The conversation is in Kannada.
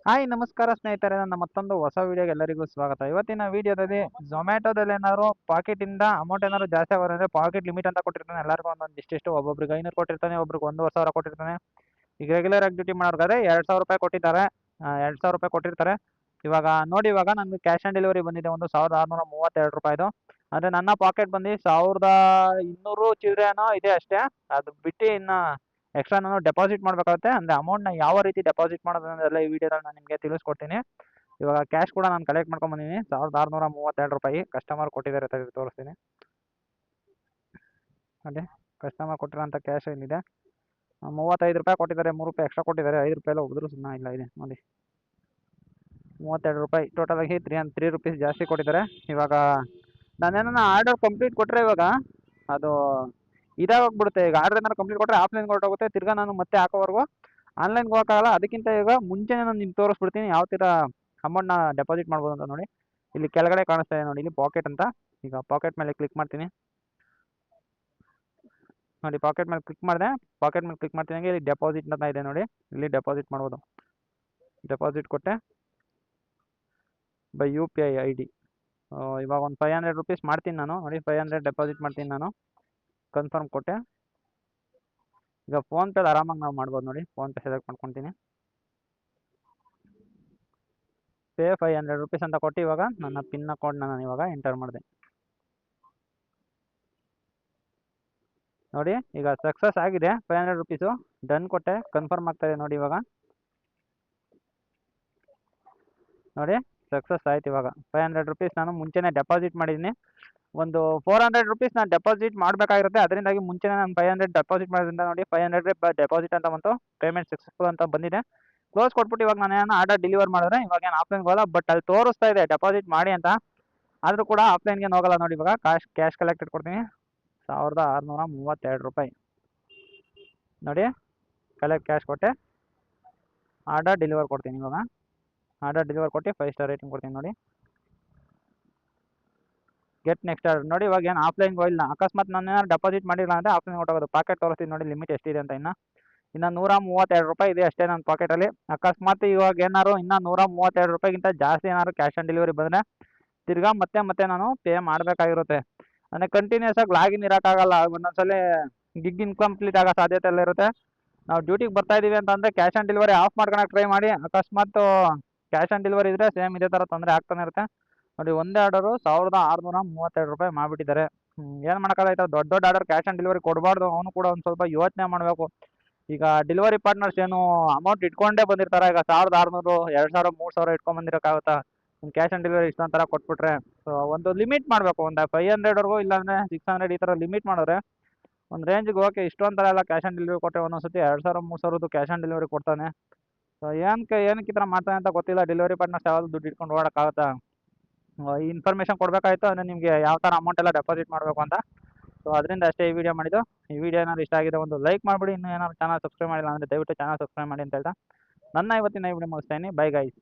ಹಾಯ್ ನಮಸ್ಕಾರ ಸ್ನೇಹಿತರೆ, ನನ್ನ ಮತ್ತೊಂದು ಹೊಸ ವಿಡಿಯೋಗೆ ಎಲ್ಲರಿಗೂ ಸ್ವಾಗತ. ಇವತ್ತಿನ ವಿಡಿಯೋದಲ್ಲಿ ಝೊಮ್ಯಾಟೊದಲ್ಲಿ ಏನಾದ್ರು ಪಾಕೆಟಿಂದ ಅಮೌಂಟ್ ಏನಾದ್ರು ಜಾಸ್ತಿ ಆಗೋದ್ರೆ ಪಾಕೆಟ್ ಲಿಮಿಟ್ ಅಂತ ಕೊಟ್ಟಿರ್ತಾನೆ. ಎಲ್ಲರಿಗೂ ಒಂದೊಂದು ಇಷ್ಟಿಷ್ಟು, ಒಬ್ಬೊಬ್ರಿಗೆ 500 ಕೊಟ್ಟಿರ್ತಾನೆ, ಒಬ್ರಿಗೆ 1,500 ಕೊಟ್ಟಿರ್ತಾನೆ. ಈಗ ರೆಗ್ಯುಲರ್ ಆಗಿ ಡ್ಯೂಟಿ ಮಾಡೋರ್ಗಾದ್ರೆ 2,000 ರೂಪಾಯಿ ಕೊಟ್ಟಿದ್ದಾರೆ. 2,000 ರೂಪಾಯಿ ಕೊಟ್ಟಿರ್ತಾರೆ. ಇವಾಗ ನೋಡಿ, ಇವಾಗ ನನಗೆ ಕ್ಯಾಶ್ ಆನ್ ಡೆಲಿವರಿ ಬಂದಿದೆ ಒಂದು 1,632 ರೂಪಾಯಿದು. ಅಂದರೆ ನನ್ನ ಪಾಕೆಟ್ ಬಂದು 1,200 ಚಿಲ್ಲರೆನೋ ಇದೆ ಅಷ್ಟೇ. ಅದು ಬಿಟ್ಟು ಇನ್ನು ಎಕ್ಸ್ಟ್ರಾ ನಾನು ಡೆಪಾಸಿಟ್ ಮಾಡಬೇಕಾಗುತ್ತೆ. ಅಂದರೆ ಅಮೌಂಟ್ನ ಯಾವ ರೀತಿ ಡೆಪಾಸಿಟ್ ಮಾಡೋದು ಅನ್ನೋದೆಲ್ಲ ಈ ವಿಡಿಯೋದಲ್ಲಿ ನಾನು ನಿಮಗೆ ತಿಳಿಸ್ಕೊಡ್ತೀನಿ. ಇವಾಗ ಕ್ಯಾಶ್ ಕೂಡ ನಾನು ಕಲೆಕ್ಟ್ ಮಾಡ್ಕೊಂಡು ಬಂದಿದ್ದೀನಿ, 1,632 ರೂಪಾಯಿ ಕಸ್ಟಮರ್ ಕೊಟ್ಟಿದ್ದಾರೆ. ತೆಗೆದು ತೋರಿಸ್ತೀನಿ ನೋಡಿ. ಕಸ್ಟಮರ್ ಕೊಟ್ಟಿರೋಂಥ ಕ್ಯಾಶ್ ಏನಿದೆ 35 ರೂಪಾಯಿ ಕೊಟ್ಟಿದ್ದಾರೆ. 3 ರೂಪಾಯಿ ಎಕ್ಸ್ಟ್ರಾ ಕೊಟ್ಟಿದ್ದಾರೆ. 5 ರೂಪಾಯಿ ಎಲ್ಲ ಹೋದ್ರು ಸುಮ್ಮನೆ ಇಲ್ಲ ಇದೆ ನೋಡಿ. 32 ರೂಪಾಯಿ ಟೋಟಲ್ ಆಗಿ 3 ರೂಪೀಸ್ ಜಾಸ್ತಿ ಕೊಟ್ಟಿದ್ದಾರೆ. ಇವಾಗ ನಾನೇನ ಆರ್ಡರ್ ಕಂಪ್ಲೀಟ್ ಕೊಟ್ಟರೆ ಇವಾಗ ಅದು ಇದಾಗೋಗ್ಬಿಡುತ್ತೆ. ಈಗ ಆರ್ಡರ್ ಏನಾದ್ರು ಕಂಪ್ಲೀಟ್ ಕೊಟ್ಟರೆ ಆಫ್ಲೈನ್ಗೆ ಹೊರಟೋಗುತ್ತೆ. ತಿರ್ಗಾ ನಾನು ಮತ್ತೆ ಹಾಕೋವರೆಗೂ ಆನ್ಲೈನ್ಗೆ ಹೋಗೋಕ್ಕಾಗಲ್ಲ. ಅದಕ್ಕಿಂತ ಈಗ ಮುಂಚೆನೇ ನಾನು ನಿಮ್ಗೆ ತೋರಿಸ್ಬಿಡ್ತೀನಿ ಯಾವ ಥರ ಅಮೌಂಟ್ನ ಡೆಪಾಸಿಟ್ ಮಾಡ್ಬೋದು ಅಂತ ನೋಡಿ. ಇಲ್ಲಿ ಕೆಳಗಡೆ ಕಾಣಿಸ್ತಾ ಇದೆ ನೋಡಿ, ಇಲ್ಲಿ ಪಾಕೆಟ್ ಅಂತ. ಈಗ ಪಾಕೆಟ್ ಮೇಲೆ ಕ್ಲಿಕ್ ಮಾಡ್ತೀನಿ ನೋಡಿ. ಪಾಕೆಟ್ ಮೇಲೆ ಕ್ಲಿಕ್ ಮಾಡಿದೆ. ಪಾಕೆಟ್ ಮೇಲೆ ಕ್ಲಿಕ್ ಮಾಡ್ತೀನಿ, ಇಲ್ಲಿ ಡೆಪಾಸಿಟ್ ಅಂತ ಇದೆ ನೋಡಿ. ಇಲ್ಲಿ ಡೆಪಾಸಿಟ್ ಮಾಡ್ಬೋದು. ಡೆಪಾಸಿಟ್ ಕೊಟ್ಟೆ ಬೈ UPI ID. ಇವಾಗ ಒಂದು 500 ರೂಪೀಸ್ ಮಾಡ್ತೀನಿ ನಾನು ನೋಡಿ. 500 ಡೆಪಾಸಿಟ್ ಮಾಡ್ತೀನಿ ನಾನು. ಕನ್ಫರ್ಮ್ ಕೊಟ್ಟೆ. ಈಗ ಫೋನ್ಪೇಲಿ ಆರಾಮಾಗಿ ನಾವು ಮಾಡ್ಬೋದು ನೋಡಿ. ಫೋನ್ಪೇ ಸೆಲೆಕ್ಟ್ ಮಾಡ್ಕೊತೀನಿ. ಪೇ 500 ರೂಪೀಸ್ ಅಂತ ಕೊಟ್ಟು ಇವಾಗ ನನ್ನ ಪಿನ್ ಅಕೌಂಟ್ನ ನಾನು ಇವಾಗ ಎಂಟರ್ ಮಾಡಿದೆ ನೋಡಿ. ಈಗ ಸಕ್ಸಸ್ ಆಗಿದೆ. 500 ರೂಪೀಸು ಡನ್ ಕೊಟ್ಟೆ. ಕನ್ಫರ್ಮ್ ಆಗ್ತಾಯಿದೆ ನೋಡಿ. ಇವಾಗ ನೋಡಿ ಸಕ್ಸಸ್ ಆಯ್ತು. ಇವಾಗ 500 ರೂಪೀಸ್ ನಾನು ಮುಂಚೆನೇ ಡೆಪಾಸಿಟ್ ಮಾಡಿದ್ದೀನಿ. ಒಂದು 400 ರೂಪೀಸ್ ನಾನು ಡೆಪಾಸಿಟ್ ಮಾಡಬೇಕಾಗಿರುತ್ತೆ. ಅದರಿಂದಾಗಿ ಮುಂಚೆನೇ ನಾನು 500 ಡೆಪಾಸಿಟ್ ಮಾಡೋದ್ರಿಂದ ನೋಡಿ 500 ಡೆಪಾಸಿಟ್ ಅಂತ ಬಂತು. ಪೇಮೆಂಟ್ ಸಕ್ಸಸ್ಫುಲ್ ಅಂತ ಬಂದಿದೆ. ಕ್ಲೋಸ್ ಕೊಟ್ಬಿಟ್ಟು ಇವಾಗ ನಾನು ಏನೋ ಆರ್ಡರ್ ಡೆಲಿವರ್ ಮಾಡಿದ್ರೆ ಇವಾಗ ಏನು ಆಫ್ಲೈನ್ಗೆ ಹೋಗಲ್ಲ. ಬಟ್ ಅಲ್ಲಿ ತೋರಿಸ್ತಾ ಇದೆ ಡೆಪಾಸಿಟ್ ಮಾಡಿ ಅಂತ. ಆದರೂ ಕೂಡ ಆಫ್ಲೈನ್ಗೆ ಹೋಗಲ್ಲ ನೋಡಿ. ಇವಾಗ ಕ್ಯಾಶ್ ಕಲೆಕ್ಟೆಡ್ ಕೊಡ್ತೀನಿ 1,632 ರೂಪಾಯಿ ನೋಡಿ. ಕ್ಯಾಶ್ ಕೊಟ್ಟೆ. ಆರ್ಡರ್ ಡೆಲಿವರ್ ಕೊಡ್ತೀನಿ. ಇವಾಗ ಆರ್ಡರ್ ಡೆಲಿವರ್ ಕೊಟ್ಟು 5 ಸ್ಟಾರ್ ರೇಟಿಂಗ್ ಕೊಡ್ತೀನಿ ನೋಡಿ. ಗೆಟ್ ನೆಕ್ಸ್ಟ್ ಆರ್ಡರ್ ನೋಡಿ. ಇವಾಗ ಏನು ಆಫ್ಲೈನ್ಗೆ ಹೋಗಿಲ್ಲ. ಅಕಸ್ಮಾತ್ ನಾನು ಏನಾದ್ರು ಡೆಪಾಸಿಟ್ ಮಾಡಿಲ್ಲ ಅಂದರೆ ಆಫ್ಲೈನ್ಗೆ ಹೊರಟೋಗೋದು. ಪಾಕೆಟ್ ತೋರಿಸ್ತೀನಿ ನೋಡಿ, ಲಿಮಿಟ್ ಎಷ್ಟಿದೆ ಅಂತ. ಇನ್ನು 132 ರೂಪಾಯಿ ಇದೆ ಅಷ್ಟೇ ನನ್ನ ಪಾಕೆಟಲ್ಲಿ. ಅಕಸ್ಮಾತ್ ಇವಾಗ ಏನಾದ್ರು ಇನ್ನೂ 132 ರೂಪಾಯಿಗಿಂತ ಜಾಸ್ತಿ ಏನಾದ್ರು ಕ್ಯಾಶ್ ಆನ್ ಡೆಲಿವರಿ ಬಂದರೆ ತಿರ್ಗಾ ಮತ್ತೆ ನಾನು ಪೇ ಮಾಡಬೇಕಾಗಿರುತ್ತೆ. ಅಂದರೆ ಕಂಟಿನ್ಯೂಸ್ ಆಗಿ ಲಾಗಿನ್ ಇರೋಕ್ಕಾಗಲ್ಲ. ಒಂದೊಂದ್ಸಲ ಗಿಗ್ ಇನ್ಕಂಪ್ಲೀಟ್ ಆಗೋ ಸಾಧ್ಯತೆ ಎಲ್ಲ ಇರುತ್ತೆ. ನಾವು ಡ್ಯೂಟಿಗೆ ಬರ್ತಾ ಇದ್ದೀವಿ ಅಂತಂದರೆ ಕ್ಯಾಶ್ ಆನ್ ಡೆಲಿವರಿ ಆಫ್ ಮಾಡ್ಕೊಳಕ್ಕೆ ಟ್ರೈ ಮಾಡಿ. ಅಕಸ್ಮಾತ್ ಕ್ಯಾಶ್ ಆನ್ ಡೆಲಿವರಿ ಇದ್ದರೆ ಸೇಮ್ ಇದೇ ಥರ ತೊಂದರೆ ಆಗ್ತಾನೆ ಇರುತ್ತೆ ನೋಡಿ. ಒಂದೇ ಆರ್ಡರು 1,632 ರೂಪಾಯಿ ಮಾಡಿಬಿಟ್ಟಿದ್ದಾರೆ. ಏನು ಮಾಡೋಕ್ಕಾಗಲ್ಲ. ದೊಡ್ಡ ಆರ್ಡರ್ ಕ್ಯಾಶ್ ಆನ್ ಡೆಲಿವರಿ ಕೊಡಬಾರ್ದು. ಅವನು ಕೂಡ ಒಂದು ಸ್ವಲ್ಪ ಯೋಚನೆ ಮಾಡಬೇಕು. ಈಗ ಡೆಲಿವರಿ ಪಾರ್ಟ್ನರ್ಸ್ ಏನು ಅಮೌಂಟ್ ಇಟ್ಕೊಂಡೇ ಬಂದಿರ್ತಾರೆ. ಈಗ 1,600, 2,000, 3,000 ಇಟ್ಕೊಂಡು ಬಂದಿರೋಕ್ಕಾಗುತ್ತಾ? ಕ್ಯಾಶ್ ಆನ್ ಡೆಲಿವರಿ ಇಷ್ಟೊಂದು ಥರ ಕೊಟ್ಬಿಟ್ರೆ ಸೊ ಒಂದು ಲಿಮಿಟ್ ಮಾಡಬೇಕು. ಒಂದು 500ವರೆಗೂ, ಇಲ್ಲಾಂದರೆ 600 ಈ ಥರ ಲಿಮಿಟ್ ಮಾಡಿದ್ರೆ ಒಂದು ರೇಂಜಿಗೆ ಓಕೆ. ಇಷ್ಟೊಂದು ಥರ ಎಲ್ಲ ಕ್ಯಾಶ್ ಆನ್ ಡೆಲಿವರಿ ಕೊಟ್ಟರೆ ಒಂದೊಂದ್ಸತಿ 2,000, 3,000 ಕ್ಯಾಶ್ ಆನ್ ಡೆಲಿವರಿ ಕೊಡ್ತಾನೆ. ಸೊ ಏನಕ್ಕೆ ಈ ಥರ ಮಾಡ್ತಾನೆ ಅಂತ ಗೊತ್ತಿಲ್ಲ. ಡೆಲಿವರಿ ಪಾರ್ಟ್ನರ್ಸ್ ಯಾವಾಗಲೂ ದುಡ್ಡು ಇಟ್ಕೊಂಡು ಓಡೋಕ್ಕಾಗುತ್ತಾ? ಈ ಇನ್ಫಾರ್ಮೇಷನ್ ಕೊಡಬೇಕಾಯ್ತು ಅಂದರೆ ನಿಮಗೆ ಯಾವ ಥರ ಅಮೌಂಟ್ ಎಲ್ಲ ಡೆಪಾಸಿಟ್ ಮಾಡಬೇಕು ಅಂತ. ಸೊ ಅದರಿಂದ ಅಷ್ಟೇ ಈ ವಿಡಿಯೋ ಮಾಡಿದ್ದು. ಈ ವಿಡಿಯೋ ಏನಾದ್ರು ಇಷ್ಟ ಆಗಿದೆ ಒಂದು ಲೈಕ್ ಮಾಡಿಬಿಡಿ. ಇನ್ನೂ ಏನಾದ್ರು ಚಾನಲ್ ಸಬ್ಸ್ಕ್ರೈಬ್ ಮಾಡಿಲ್ಲ ಅಂದರೆ ದಯವಿಟ್ಟು ಚಾನಲ್ ಸಬ್ಸ್ಕ್ರೈಬ್ ಮಾಡಿ ಅಂತ ಹೇಳ್ತಾ ನನ್ನ ಇವತ್ತಿನ ವಿಡಿಯೋ ಮುಗಿಸ್ತೀನಿ. Bye guys.